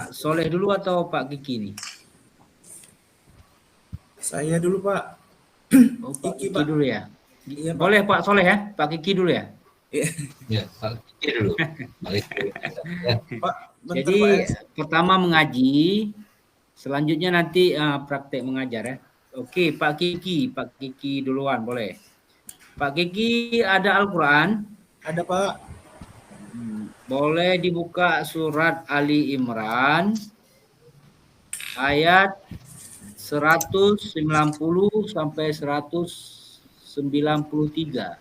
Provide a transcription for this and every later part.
Pak Soleh dulu atau Pak Kiki nih? Saya dulu, Pak. Oh, Pak Kiki, Kiki Pak. dulu ya. Iya, Pak. Boleh Pak Soleh ya? Pak Kiki dulu ya. Iya. Ya, Pak Kiki dulu. Pak Kiki dulu. Ya. Pak, bentar, Jadi Pak. Ya. pertama mengaji, selanjutnya nanti praktek mengajar ya. Oke, Pak Kiki duluan boleh. Pak Kiki ada Al-Quran? Ada, Pak. Boleh dibuka surat Ali Imran ayat 190 sampai 193.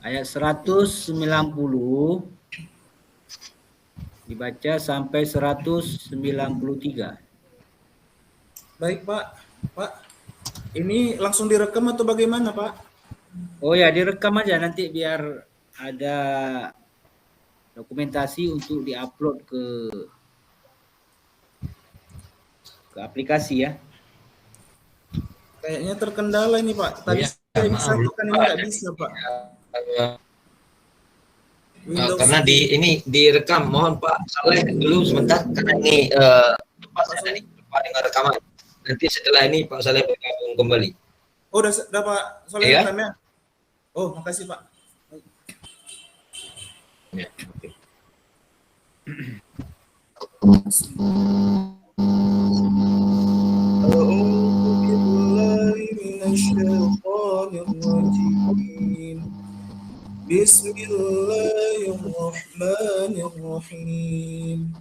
Ayat 190 dibaca sampai 193. Baik, Pak. Pak, ini langsung direkam atau bagaimana, Pak? Oh ya, direkam aja nanti biar ada dokumentasi untuk diupload ke aplikasi ya. Kayaknya terkendala ini, Pak. Tadi Ya, saya maaf, disatukan ini nggak bisa, Pak. Windows Karena ini direkam, mohon Pak Saleh dulu sebentar karena ini Pak saya lupa dengan rekaman. Nanti setelah ini Pak Saleh bergabung kembali. Oh, udah Pak Soleh Iya. rekamnya? Oh, makasih, Pak. Ya, oke. Bismillahirrahmanirrahim.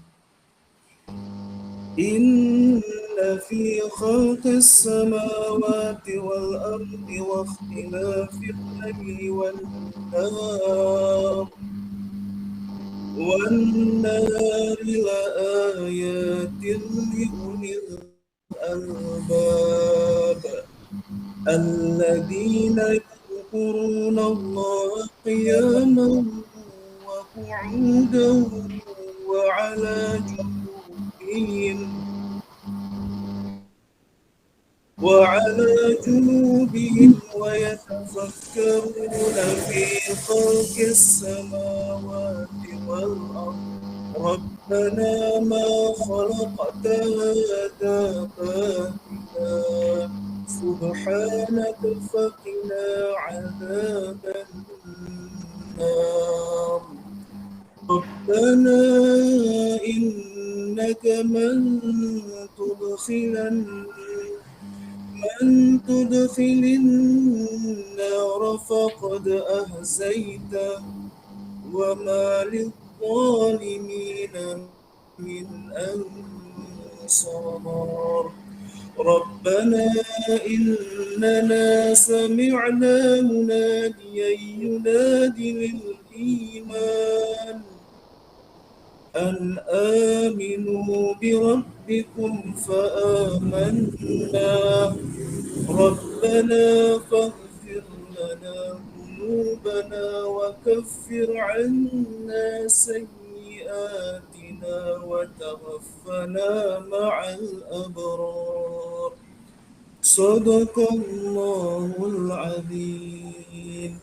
Inna fi khalqis samawati wal ardi wa ikhtilafil layli wan nahar والنار لآيات لأولي الألباب الذين يذكرون الله قياما وقعودا وعلى جنوبهم ويتفكرون في خلق السماوات والأرض ربنا ما خلقت هذا باطلا سبحانك فقنا عذاب النار ربنا إنك من تدخل النار فقد أهزيته وما للظالمين من أنصار ربنا إننا سمعنا مناديا ينادي للإيمان أن آمنوا بربكم فآمنا ربنا فاغفر لنا ذنوبنا وكفر عنا سيئاتنا وتوفنا مع الأبرار صدق الله العظيم.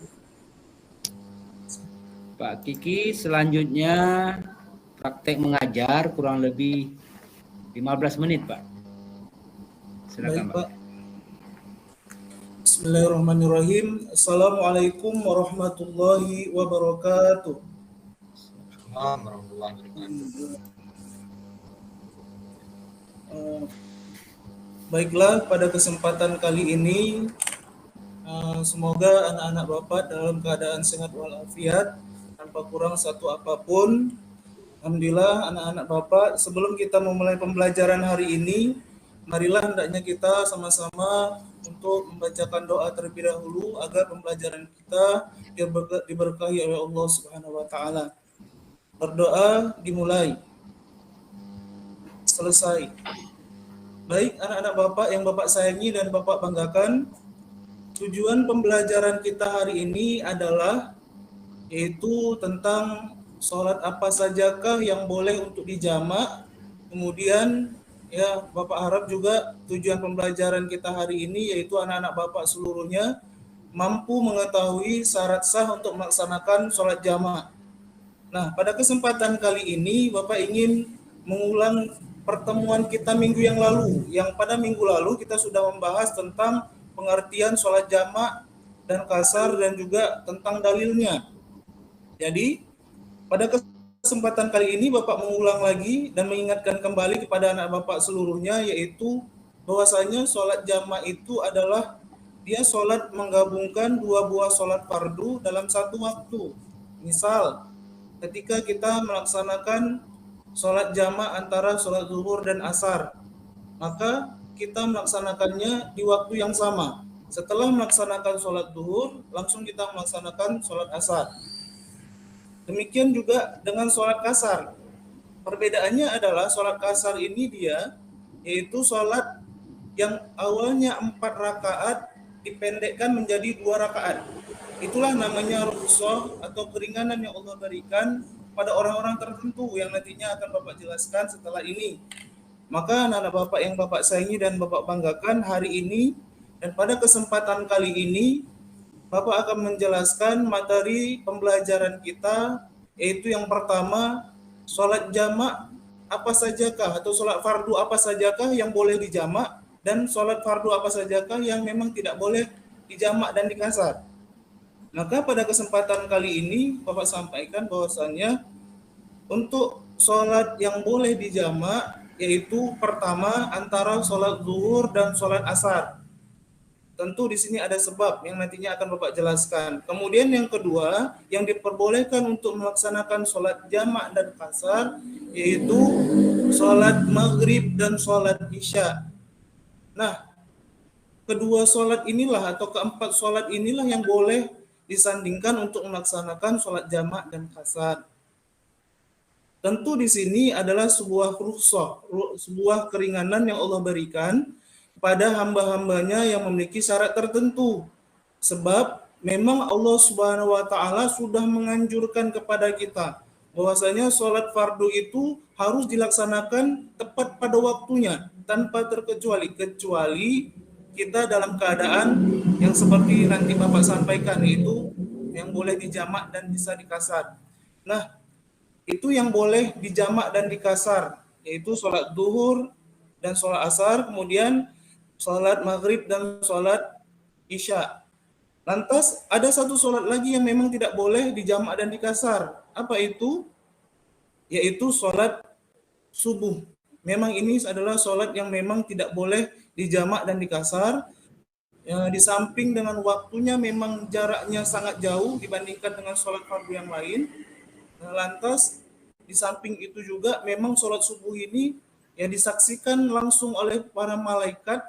Pak Kiki selanjutnya praktek mengajar kurang lebih 15 menit, Pak. Silakan, Baik, Pak. Bismillahirrahmanirrahim. Assalamualaikum warahmatullahi wabarakatuh. Baiklah, pada kesempatan kali ini semoga anak-anak Bapak dalam keadaan sehat walafiat tanpa kurang satu apapun. Alhamdulillah anak-anak Bapak, sebelum kita memulai pembelajaran hari ini, marilah hendaknya kita sama-sama untuk membacakan doa terlebih dahulu agar pembelajaran kita diberkahi oleh Allah Subhanahu wa taala. Berdoa dimulai. Selesai. Baik anak-anak Bapak yang Bapak sayangi dan Bapak banggakan, tujuan pembelajaran kita hari ini adalah yaitu tentang sholat apa sajakah yang boleh untuk dijamak. Kemudian ya Bapak harap juga tujuan pembelajaran kita hari ini yaitu anak-anak Bapak seluruhnya mampu mengetahui syarat sah untuk melaksanakan sholat jamak. Nah, pada kesempatan kali ini Bapak ingin mengulang pertemuan kita minggu yang lalu. Yang pada minggu lalu kita sudah membahas tentang pengertian sholat jamak dan kasar dan juga tentang dalilnya. Jadi, pada kesempatan kali ini Bapak mengulang lagi dan mengingatkan kembali kepada anak Bapak seluruhnya yaitu bahwasanya sholat jamak itu adalah dia sholat menggabungkan dua buah sholat fardu dalam satu waktu. Misal, ketika kita melaksanakan sholat jamak antara sholat zuhur dan asar, maka kita melaksanakannya di waktu yang sama. Setelah melaksanakan sholat zuhur, langsung kita melaksanakan sholat asar. Demikian juga dengan sholat kasar. Perbedaannya adalah sholat kasar ini dia yaitu sholat yang awalnya 4 rakaat dipendekkan menjadi 2 rakaat. Itulah namanya rukhsah atau keringanan yang Allah berikan pada orang-orang tertentu yang nantinya akan Bapak jelaskan setelah ini. Maka anak-anak Bapak yang Bapak sayangi dan Bapak banggakan hari ini dan pada kesempatan kali ini Bapak akan menjelaskan materi pembelajaran kita yaitu yang pertama sholat jamak apa sajakah atau sholat fardu apa sajakah yang boleh dijamak dan sholat fardu apa sajakah yang memang tidak boleh dijamak dan dikasar. Maka pada kesempatan kali ini Bapak sampaikan bahwasannya untuk sholat yang boleh dijamak yaitu pertama antara sholat zuhur dan sholat asar. Tentu di sini ada sebab yang nantinya akan Bapak jelaskan. Kemudian yang kedua, yang diperbolehkan untuk melaksanakan sholat jamak dan kasar, yaitu sholat maghrib dan sholat isya. Nah, kedua sholat inilah atau keempat sholat inilah yang boleh disandingkan untuk melaksanakan sholat jamak dan kasar. Tentu di sini adalah sebuah rukhsah, sebuah keringanan yang Allah berikan pada hamba-hambanya yang memiliki syarat tertentu. Sebab memang Allah Subhanahu wa taala sudah menganjurkan kepada kita bahwasanya sholat fardu itu harus dilaksanakan tepat pada waktunya tanpa terkecuali, kecuali kita dalam keadaan yang seperti nanti Bapak sampaikan, yaitu yang boleh dijamak dan bisa dikasar. Nah, itu yang boleh dijamak dan dikasar, yaitu sholat zuhur dan sholat asar, kemudian sholat maghrib dan sholat isya. Lantas ada satu sholat lagi yang memang tidak boleh dijamak dan dikasar. Apa itu? Yaitu sholat subuh. Memang ini adalah sholat yang memang tidak boleh dijamak dan dikasar. Di samping dengan waktunya memang jaraknya sangat jauh dibandingkan dengan sholat fardu yang lain. Lantas di samping itu juga memang sholat subuh ini yang disaksikan langsung oleh para malaikat.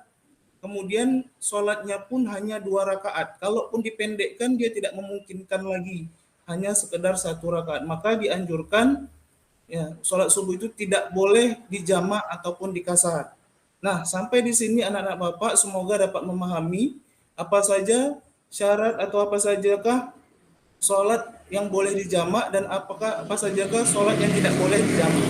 Kemudian sholatnya pun hanya 2 rakaat. Kalaupun dipendekkan dia tidak memungkinkan lagi hanya sekedar 1 rakaat. Maka dianjurkan ya sholat subuh itu tidak boleh dijamak ataupun dikasar. Nah, sampai di sini anak-anak Bapak semoga dapat memahami apa saja syarat atau apa sajakah sholat yang boleh dijamak dan apa sajakah sholat yang tidak boleh dijamak.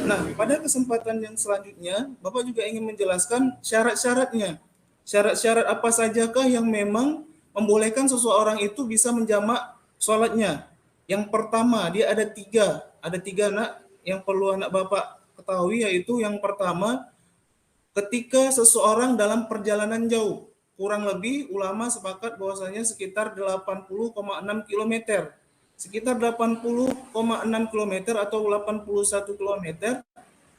Nah, pada kesempatan yang selanjutnya, Bapak juga ingin menjelaskan syarat-syaratnya. Syarat-syarat apa sajakah yang memang membolehkan seseorang itu bisa menjamak sholatnya. Yang pertama, dia ada tiga nak yang perlu anak Bapak ketahui, yaitu yang pertama, ketika seseorang dalam perjalanan jauh, kurang lebih ulama sepakat bahwasanya sekitar 80,6 km. Sekitar 80,6 km atau 81 km,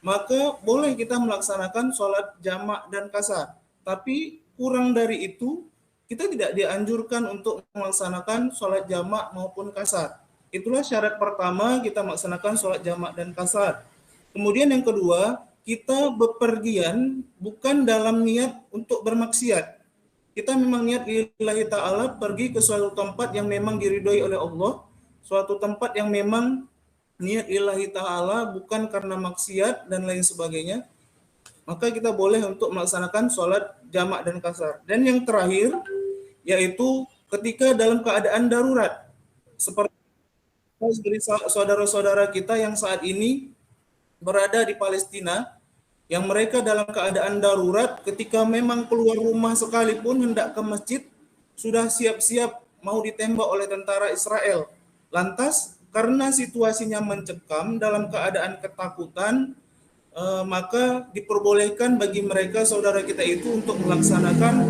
maka boleh kita melaksanakan sholat jamak dan kasar. Tapi kurang dari itu, kita tidak dianjurkan untuk melaksanakan sholat jamak maupun kasar. Itulah syarat pertama kita melaksanakan sholat jamak dan kasar. Kemudian yang kedua, kita bepergian bukan dalam niat untuk bermaksiat. Kita memang niat lillahi ta'ala pergi ke suatu tempat yang memang diridhoi oleh Allah, suatu tempat yang memang niat lillahi ta'ala bukan karena maksiat dan lain sebagainya, maka kita boleh untuk melaksanakan sholat jamak dan kasar. Dan yang terakhir, yaitu ketika dalam keadaan darurat, seperti dari saudara-saudara kita yang saat ini berada di Palestina, yang mereka dalam keadaan darurat ketika memang keluar rumah sekalipun hendak ke masjid sudah siap-siap mau ditembak oleh tentara Israel. Lantas karena situasinya mencekam dalam keadaan ketakutan, maka diperbolehkan bagi mereka saudara kita itu untuk melaksanakan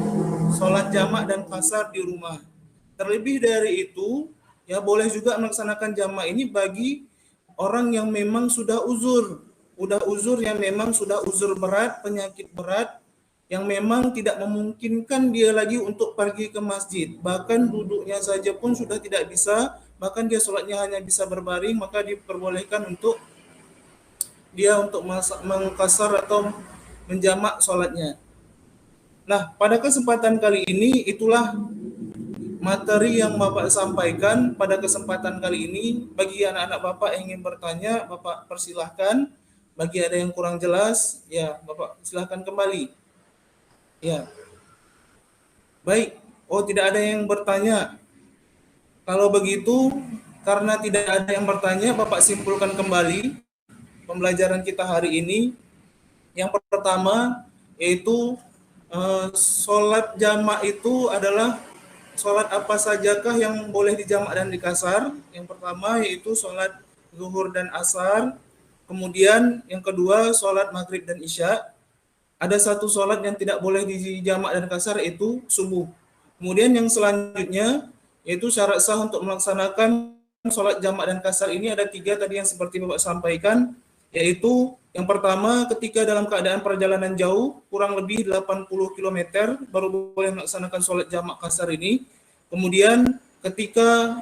sholat jamak dan qasar di rumah. Terlebih dari itu, ya boleh juga melaksanakan jamak ini bagi orang yang memang sudah uzur yang memang sudah uzur berat, penyakit berat, yang memang tidak memungkinkan dia lagi untuk pergi ke masjid. Bahkan duduknya saja pun sudah tidak bisa, bahkan dia sholatnya hanya bisa berbaring, maka diperbolehkan untuk dia untuk mengqasar atau menjamak sholatnya. Nah, pada kesempatan kali ini itulah materi yang Bapak sampaikan pada kesempatan kali ini. Bagi anak-anak Bapak yang ingin bertanya, Bapak persilahkan. Bagi ada yang kurang jelas, ya Bapak silahkan kembali. Ya. Baik. Oh, tidak ada yang bertanya. Kalau begitu, karena tidak ada yang bertanya, Bapak simpulkan kembali pembelajaran kita hari ini. Yang pertama yaitu sholat jamak itu adalah sholat apa sajakah yang boleh dijamak dan dikasar. Yang pertama yaitu sholat zuhur dan asar. Kemudian yang kedua sholat maghrib dan isya. Ada satu sholat yang tidak boleh dijamak dan kasar yaitu subuh. Kemudian yang selanjutnya yaitu syarat sah untuk melaksanakan sholat jamak dan kasar ini ada 3 tadi yang seperti Bapak sampaikan, yaitu yang pertama ketika dalam keadaan perjalanan jauh kurang lebih 80 km baru boleh melaksanakan sholat jamak kasar ini. Kemudian ketika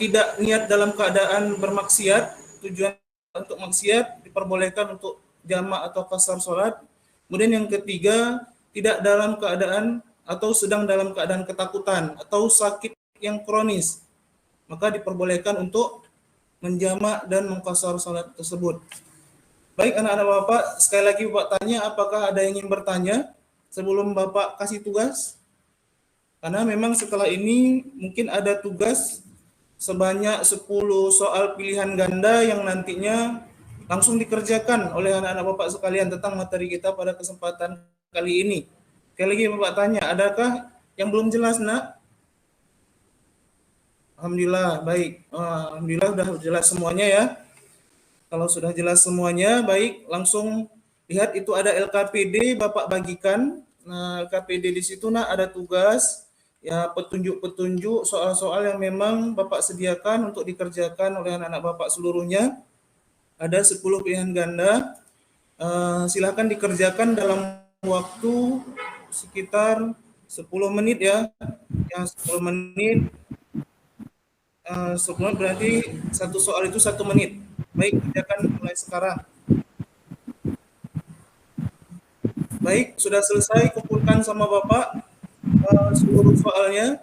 tidak niat dalam keadaan bermaksiat, tujuan untuk maksiat diperbolehkan untuk jamak atau kasar sholat. Kemudian yang ketiga tidak dalam keadaan atau sedang dalam keadaan ketakutan atau sakit yang kronis, maka diperbolehkan untuk menjamak dan mengqasar salat tersebut. Baik anak-anak Bapak, sekali lagi Bapak tanya apakah ada yang ingin bertanya sebelum Bapak kasih tugas? Karena memang setelah ini mungkin ada tugas sebanyak 10 soal pilihan ganda yang nantinya langsung dikerjakan oleh anak-anak Bapak sekalian tentang materi kita pada kesempatan kali ini. Sekali lagi Bapak tanya, adakah yang belum jelas, Nak? Alhamdulillah, baik. Alhamdulillah sudah jelas semuanya ya. Kalau sudah jelas semuanya, baik, langsung lihat itu ada LKPD Bapak bagikan. Nah, LKPD di situ Nak ada tugas, ya petunjuk-petunjuk soal-soal yang memang Bapak sediakan untuk dikerjakan oleh anak-anak Bapak seluruhnya. Ada 10 pilihan ganda. Silakan dikerjakan dalam waktu sekitar 10 menit ya. Yang 10 menit. 10 menit berarti satu soal itu 1 menit. Baik, kerjakan mulai sekarang. Baik, sudah selesai, kumpulkan sama Bapak seluruh soalnya.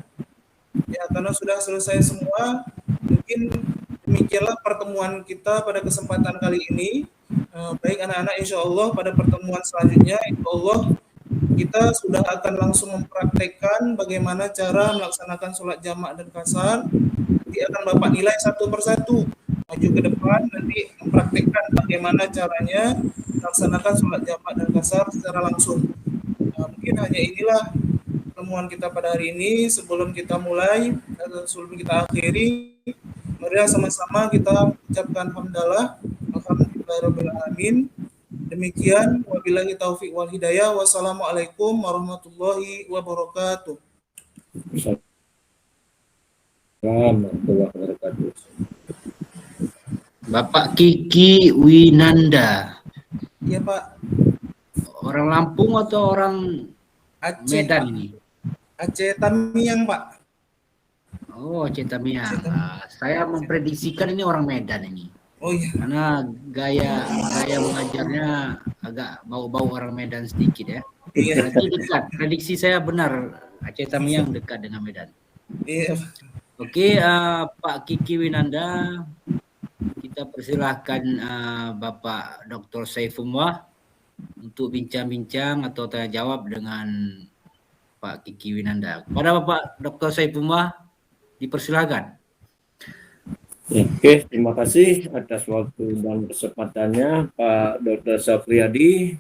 Ya, karena sudah selesai semua, mungkin demikianlah pertemuan kita pada kesempatan kali ini. Baik anak-anak, insya Allah pada pertemuan selanjutnya, insya Allah kita sudah akan langsung mempraktekkan bagaimana cara melaksanakan sholat jamak dan kasar. Nanti akan Bapak nilai satu persatu, maju ke depan, nanti mempraktekkan bagaimana caranya melaksanakan sholat jamak dan kasar secara langsung. Mungkin hanya inilah pertemuan kita pada hari ini. Sebelum kita mulai, sebelum kita akhiri, mari sama-sama kita ucapkan hamdalah, alhamdulillahirabbil alamin. Demikian, wabillahi taufiq wal hidayah. Wassalamualaikum warahmatullahi wabarakatuh. Warahmatullahi wabarakatuh. Bapak Kiki Winanda. Ya Pak. Orang Lampung atau orang Aceh, Medan Pak. ini? Aceh Tamiang, Pak. Oh, Aceh Tamiang. Saya memprediksikan ini orang Medan ini. Oh iya. Karena gaya mengajarnya agak bau-bau orang Medan sedikit ya. Iya. Berarti dekat. Prediksi saya benar. Aceh Tamiang dekat dengan Medan. Iya. Oke, Pak Kiki Winanda, kita persilahkan Bapak Dr. Saifullah untuk bincang-bincang atau tanya jawab dengan Pak Kiki Winanda. Kepada Bapak Dr. Saifullah, dipersilahkan. Oke, terima kasih atas waktu dan kesempatannya Pak Dr. Safriyadi.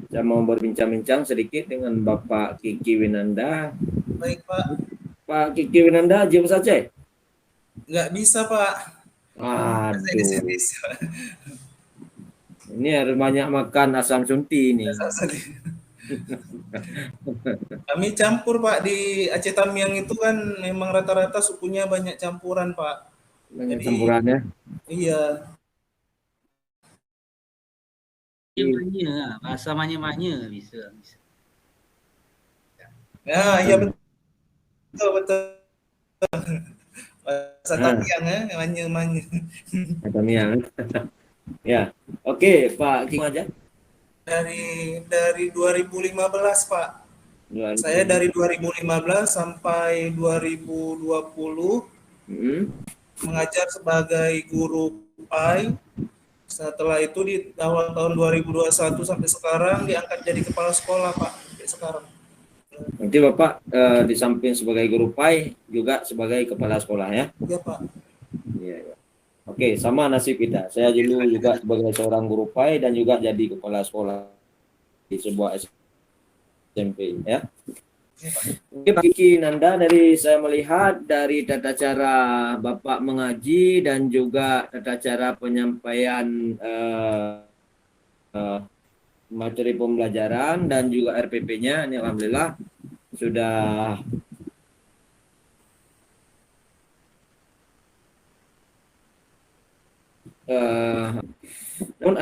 Saya mau berbincang-bincang sedikit dengan Bapak Kiki Winanda. Baik Pak, Pak Kiki Winanda, jawab saja. nggak bisa Pak. Saya di Aduh, sini. ini harus banyak makan asam sunti ini. Kami campur Pak di Aceh Tamiang itu kan memang rata-rata sukunya banyak campuran Pak. Banyak Jadi campurannya. iya, Manya, bahasa manya bisa. nah iya betul betul. Bahasa Nah, Tamiang ya, manya. Tamiang. Ya, oke Pak Kiki aja. Dari 2015 Pak. Saya dari 2015 sampai 2020 mengajar sebagai guru PAI. Setelah itu di awal tahun 2021 sampai sekarang diangkat jadi kepala sekolah Pak. Sampai sekarang. Nanti Bapak di samping sebagai guru PAI juga sebagai kepala sekolah ya. Iya Pak. Iya, ya. Oke, sama nasib kita. Saya dulu juga sebagai seorang guru PAI dan juga jadi kepala sekolah di sebuah SMP ya. Oke Pak Kiki Nanda, dari saya melihat dari tata cara Bapak mengaji dan juga tata cara penyampaian materi pembelajaran dan juga RPP-nya, ini alhamdulillah sudah namun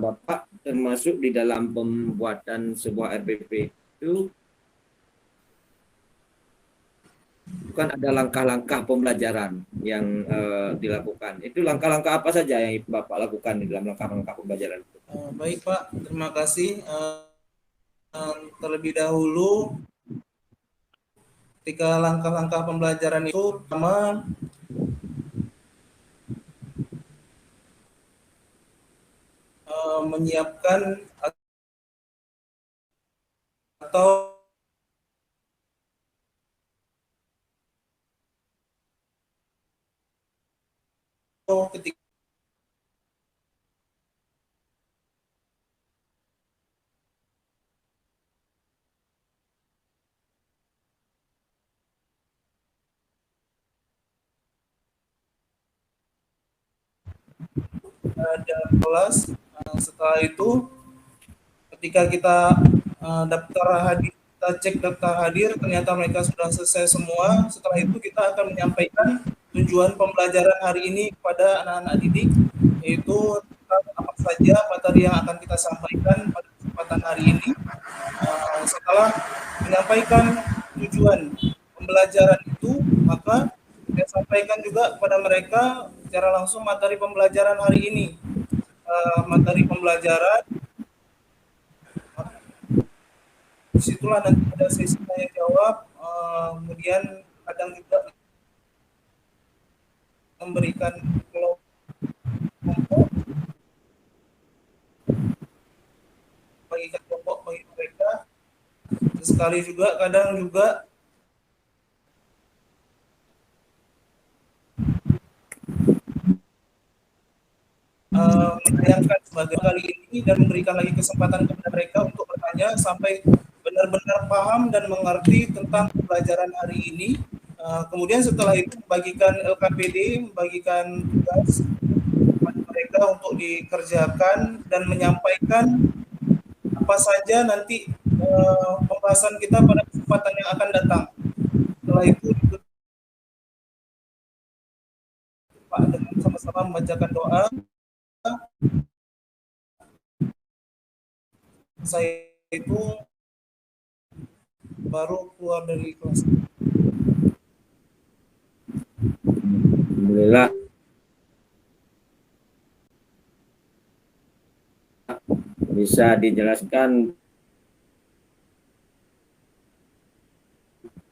Bapak termasuk di dalam pembuatan sebuah RPP itu bukan ada langkah-langkah pembelajaran yang dilakukan. Itu langkah-langkah apa saja yang Bapak lakukan di dalam langkah-langkah pembelajaran itu? Baik Pak, terima kasih. Terlebih dahulu, ketika langkah-langkah pembelajaran itu pertama menyiapkan atau ketika dalam kelas, setelah itu ketika kita daftar hadir, kita cek daftar hadir, ternyata mereka sudah selesai semua. Setelah itu kita akan menyampaikan tujuan pembelajaran hari ini kepada anak-anak didik, yaitu tentang apa saja materi yang akan kita sampaikan pada kesempatan hari ini. Setelah menyampaikan tujuan pembelajaran itu, maka saya sampaikan juga kepada mereka secara langsung materi pembelajaran hari ini. Materi pembelajaran, disitulah nanti ada sesi tanya jawab, kemudian kadang juga memberikan kelompok, bagikan kelompok bagi mereka. Sekali juga kadang juga menayangkan sebagai kali ini dan memberikan lagi kesempatan kepada mereka untuk bertanya sampai benar-benar paham dan mengerti tentang pembelajaran hari ini. Kemudian setelah itu membagikan LKPD, membagikan tugas kepada mereka untuk dikerjakan dan menyampaikan apa saja nanti pembahasan kita pada kesempatan yang akan datang. Setelah itu Pak dengan sama-sama membacakan doa. Saya itu baru keluar dari kelas. Alhamdulillah. Bisa dijelaskan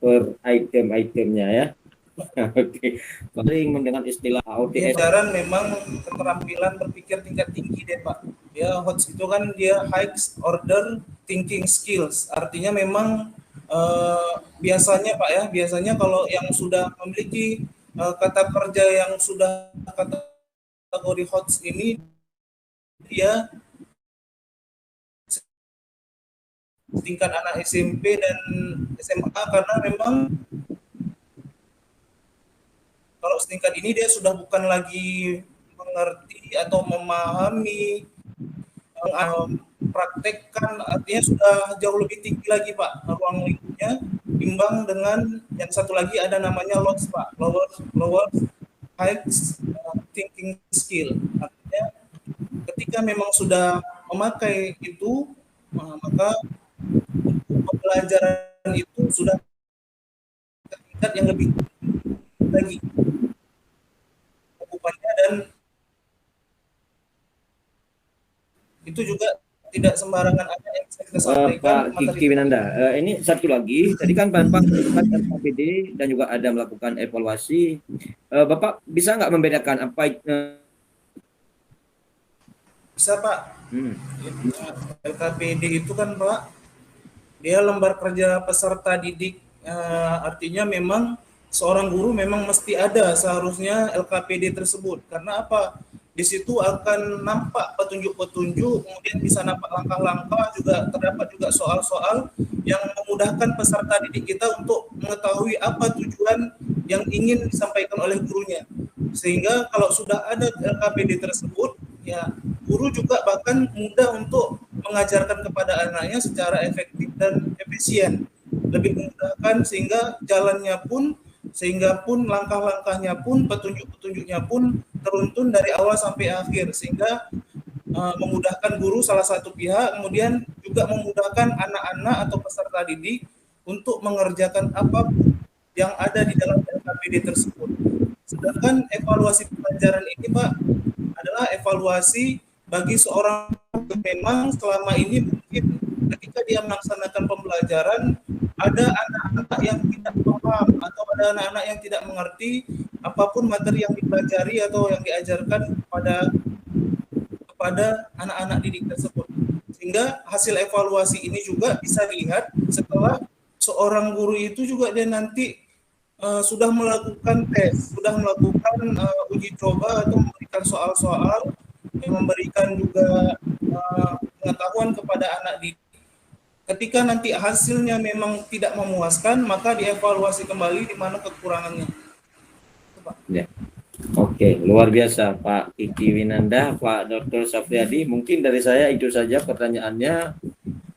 per item-itemnya ya. Oke, sering mendengar istilah ODS. Pembelajaran memang keterampilan berpikir tingkat tinggi deh Pak. Ya HOTS itu kan dia High Order Thinking Skills. Artinya memang biasanya Pak ya, biasanya kalau yang sudah memiliki kata kerja yang sudah kategori HOTS ini dia tingkat anak SMP dan SMA, karena memang kalau setingkat ini dia sudah bukan lagi mengerti atau memahami, praktekkan, artinya sudah jauh lebih tinggi lagi Pak ruang lingkupnya, timbang dengan yang satu lagi ada namanya LOTS Pak, lower high thinking skill. Artinya ketika memang sudah memakai itu, maka pembelajaran itu sudah ke tingkat yang lebih tinggi lagi cakupannya, dan itu juga tidak sembarangan ada yang bisa kita sampaikan. Pak Kiki Winanda, ini satu lagi, tadi kan Bapak melakukan LKPD dan juga ada melakukan evaluasi. Bapak bisa nggak membedakan apa bisa Pak. LKPD itu kan Pak, dia lembar kerja peserta didik, artinya memang seorang guru memang mesti ada seharusnya LKPD tersebut. Karena apa? Di situ akan nampak petunjuk-petunjuk, kemudian bisa nampak langkah-langkah, juga terdapat juga soal-soal yang memudahkan peserta didik kita untuk mengetahui apa tujuan yang ingin disampaikan oleh gurunya. Sehingga kalau sudah ada LKPD tersebut, ya guru juga bahkan mudah untuk mengajarkan kepada anaknya secara efektif dan efisien, lebih memudahkan, sehingga jalannya pun, langkah-langkahnya pun, petunjuk-petunjuknya pun teruntun dari awal sampai akhir, sehingga memudahkan guru salah satu pihak, kemudian juga memudahkan anak-anak atau peserta didik untuk mengerjakan apapun yang ada di dalam LKPD tersebut. Sedangkan evaluasi pelajaran ini Pak adalah evaluasi bagi seorang yang memang selama ini mungkin ketika dia melaksanakan pembelajaran ada anak-anak yang tidak paham atau ada anak-anak yang tidak mengerti apapun materi yang dipelajari atau yang diajarkan kepada anak-anak didik tersebut. Sehingga hasil evaluasi ini juga bisa dilihat setelah seorang guru itu juga dia nanti sudah melakukan tes, sudah melakukan uji coba atau memberikan soal-soal yang memberikan juga pengetahuan kepada anak didik. Ketika nanti hasilnya memang tidak memuaskan, maka dievaluasi kembali di mana kekurangannya. Ya. Oke, luar biasa Pak Kiki Winanda, Pak Dr. Safriyadi. Mungkin dari saya itu saja pertanyaannya,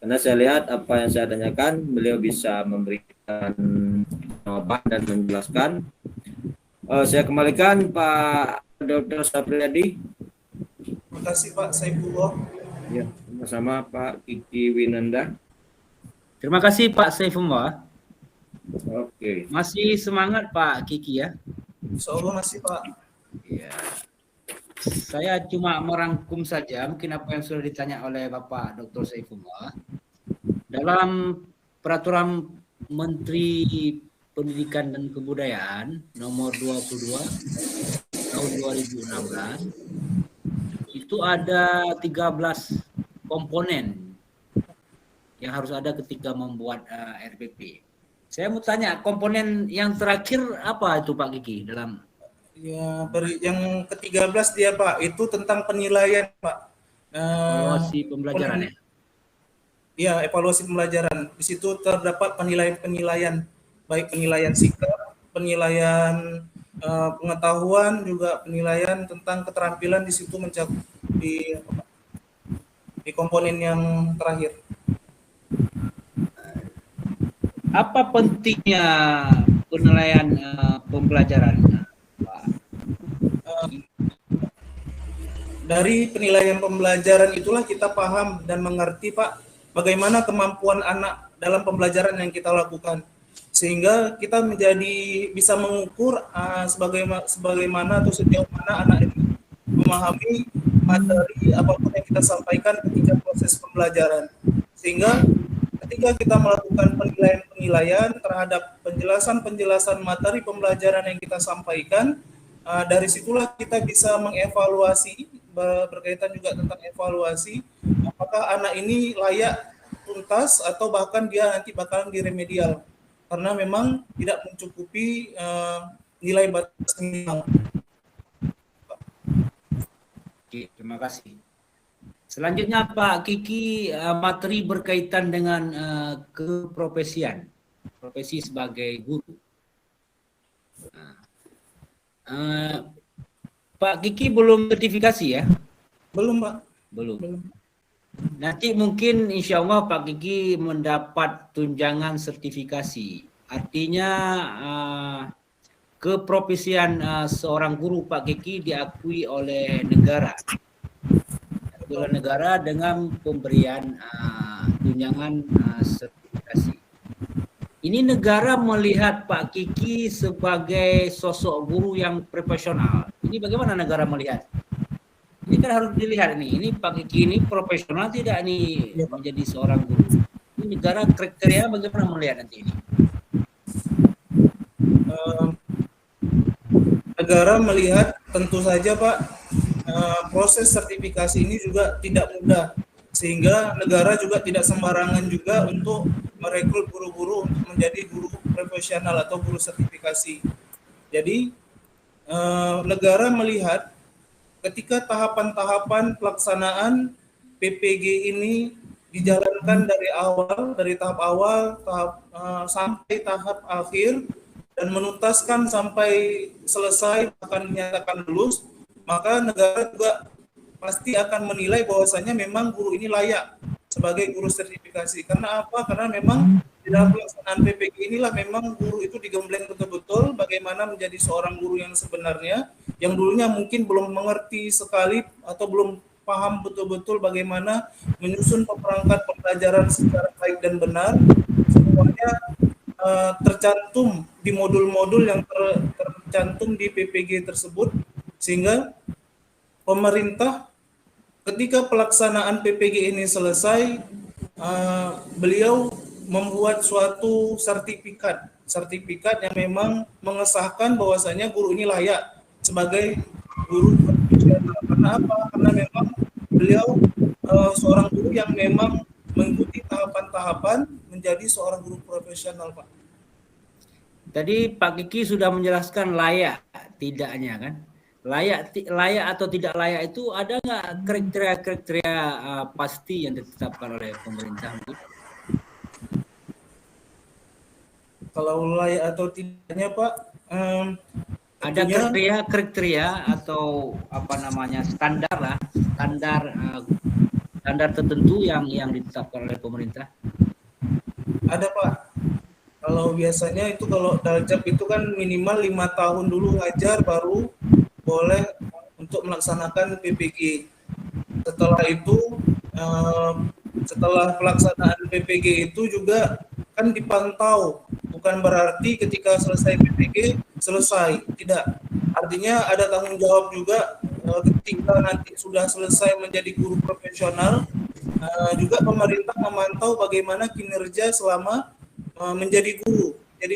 karena saya lihat apa yang saya tanyakan, beliau bisa memberikan jawaban dan menjelaskan. Saya kembalikan Pak Dr. Safriyadi. Terima kasih Pak Saifullah. Ya, sama-sama Pak Kiki Winanda. Terima kasih Pak Saifullah. Oke. Masih semangat Pak Kiki ya? Insya Allah masih Pak. Ya. Saya cuma merangkum saja mungkin apa yang sudah ditanya oleh Bapak Dr. Saifullah. Dalam peraturan Menteri Pendidikan dan Kebudayaan nomor 22 tahun 2016 itu ada 13 komponen yang harus ada ketika membuat RPP. Saya mau tanya, komponen yang terakhir apa itu Pak Kiki dalam? Ya, yang ke-13 dia Pak, itu tentang penilaian Pak. Evaluasi pembelajaran ya? Iya, evaluasi pembelajaran. Di situ terdapat penilaian-penilaian, baik penilaian sikap, penilaian pengetahuan, juga penilaian tentang keterampilan di situ mencakup di komponen yang terakhir. Apa pentingnya penilaian pembelajaran, Pak? Dari penilaian pembelajaran itulah kita paham dan mengerti Pak, bagaimana kemampuan anak dalam pembelajaran yang kita lakukan. Sehingga kita menjadi bisa mengukur sebagaimana atau sejauh mana anak ini memahami materi apapun yang kita sampaikan ketika proses pembelajaran. Sehingga ketika kita melakukan penilaian-penilaian terhadap penjelasan-penjelasan materi pembelajaran yang kita sampaikan, dari situlah kita bisa mengevaluasi, berkaitan juga tentang evaluasi, apakah anak ini layak tuntas atau bahkan dia nanti bakalan diremedial. Karena memang tidak mencukupi nilai batas minimal. Oke, terima kasih. Selanjutnya Pak Kiki, materi berkaitan dengan keprofesian, profesi sebagai guru. Pak Kiki belum sertifikasi ya? Belum, Pak. Belum. Belum. Nanti mungkin insya Allah Pak Kiki mendapat tunjangan sertifikasi. Artinya keprofesian seorang guru Pak Kiki diakui oleh negara. Oleh negara dengan pemberian tunjangan sertifikasi. Ini negara melihat Pak Kiki sebagai sosok guru yang profesional. Ini bagaimana negara melihat? Ini kan harus dilihat nih. Ini Pak Kiki ini profesional tidak nih menjadi seorang guru. Ini negara kriteria bagaimana melihat nanti ini? Negara melihat tentu saja Pak, proses sertifikasi ini juga tidak mudah, sehingga negara juga tidak sembarangan juga untuk merekrut guru-guru untuk menjadi guru profesional atau guru sertifikasi. Jadi negara melihat ketika tahapan-tahapan pelaksanaan PPG ini dijalankan dari tahap awal sampai tahap akhir dan menuntaskan sampai selesai bahkan dinyatakan lulus, maka negara juga pasti akan menilai bahwasanya memang guru ini layak sebagai guru sertifikasi. Karena apa? Karena memang di dalam pelaksanaan PPG inilah memang guru itu digembleng betul-betul bagaimana menjadi seorang guru yang sebenarnya, yang dulunya mungkin belum mengerti sekali atau belum paham betul-betul bagaimana menyusun perangkat pembelajaran secara baik dan benar. Semuanya tercantum di modul-modul yang tercantum di PPG tersebut, sehingga pemerintah ketika pelaksanaan PPG ini selesai, beliau membuat suatu sertifikat yang memang mengesahkan bahwasanya guru ini layak sebagai guru profesional. Karena apa? Karena memang beliau seorang guru yang memang mengikuti tahapan-tahapan menjadi seorang guru profesional, Pak. Tadi Pak Kiki sudah menjelaskan layak tidaknya kan? Layak atau tidak layak itu ada nggak kriteria pasti yang ditetapkan oleh pemerintah? Kalau layak atau tidaknya, Pak, ada kriteria atau apa namanya standar tertentu yang ditetapkan oleh pemerintah? Ada, Pak. Kalau biasanya itu kalau daljab itu kan minimal 5 tahun dulu ngajar baru boleh untuk melaksanakan PPG. Setelah itu, setelah pelaksanaan PPG itu juga kan dipantau. Bukan berarti ketika selesai PPG selesai, tidak. Artinya ada tanggung jawab juga ketika nanti sudah selesai menjadi guru profesional, juga pemerintah memantau bagaimana kinerja selama menjadi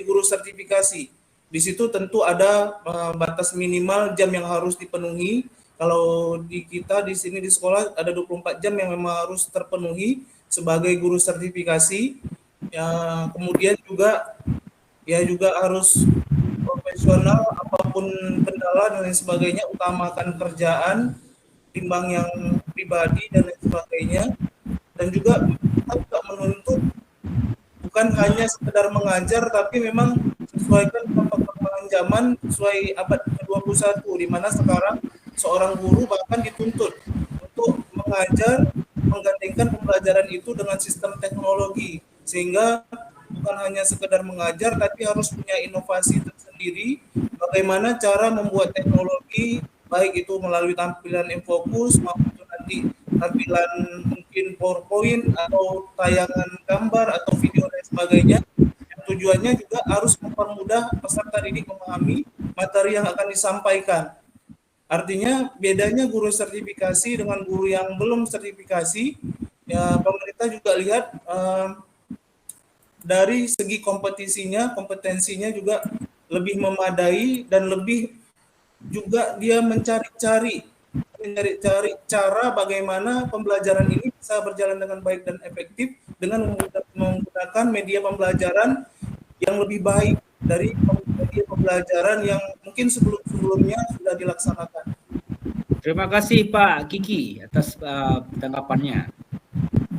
guru sertifikasi. Di situ tentu ada batas minimal jam yang harus dipenuhi. Kalau kita di sini di sekolah ada 24 jam yang memang harus terpenuhi sebagai guru sertifikasi. Kemudian juga harus profesional, apapun kendala dan lain sebagainya, utamakan kerjaan timbang yang pribadi dan lain sebagainya. Dan juga kita juga menuntut bukan hanya sekedar mengajar, tapi memang sesuaikan perkembangan zaman sesuai abad ke-21, di mana sekarang seorang guru bahkan dituntut untuk mengajar, menggandengkan pembelajaran itu dengan sistem teknologi, sehingga bukan hanya sekedar mengajar, tapi harus punya inovasi tersendiri, bagaimana cara membuat teknologi, baik itu melalui tampilan infokus maupun nanti tampilan mungkin PowerPoint atau tayangan gambar atau video dan sebagainya, yang tujuannya juga harus mempermudah peserta didik memahami materi yang akan disampaikan. Artinya bedanya guru sertifikasi dengan guru yang belum sertifikasi, ya pemerintah juga lihat dari segi kompetensinya juga lebih memadai, dan lebih juga dia mencari cara bagaimana pembelajaran ini bisa berjalan dengan baik dan efektif dengan menggunakan media pembelajaran yang lebih baik dari metode pembelajaran yang mungkin sebelum-sebelumnya sudah dilaksanakan. Terima kasih Pak Kiki atas tanggapannya.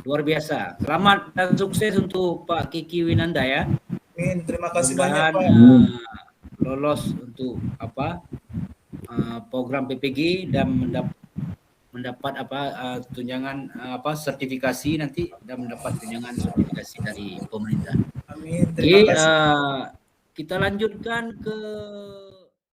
Luar biasa. Selamat dan sukses untuk Pak Kiki Winanda ya. Amin. Terima kasih banyak Mudah-mudahan Pak. lolos untuk program PPG dan mendapat tunjangan sertifikasi nanti dan mendapat tunjangan sertifikasi dari pemerintah. Amin. Oke, Terima kasih. kita lanjutkan ke